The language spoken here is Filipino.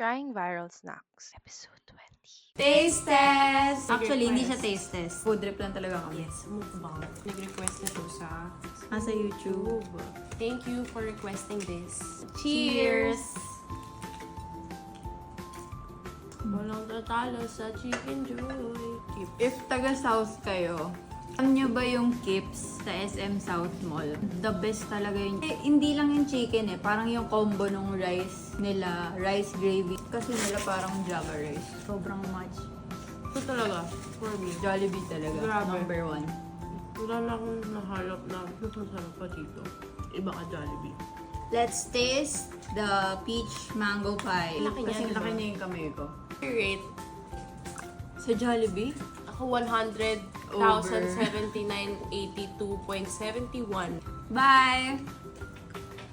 Trying Viral Snacks, Episode 20. Taste test! Actually, hindi siya taste test. Food trip lang talaga kami. Yes, mukbang. Nag-request na to sa Sa YouTube. Thank you for requesting this. Cheers! Walang tatalo sa Chicken Joy. If taga-South kayo, alam nyo ba yung Kips sa SM South Mall? The best talaga yun. Hindi lang yung chicken parang yung combo ng rice nila, rice gravy. Kasi nila parang Java rice. Sobrang much. Ito talaga, for me. Jollibee talaga, Grabe. number 1. Wala na akong nahalap na mas masarap pa dito. Iba ka Jollibee. Let's taste the peach mango pie. Laki niya, Kasi diba? laki niya yung kamay ko. Rate, Sa Jollibee? ako 100,079.82.71. Bye!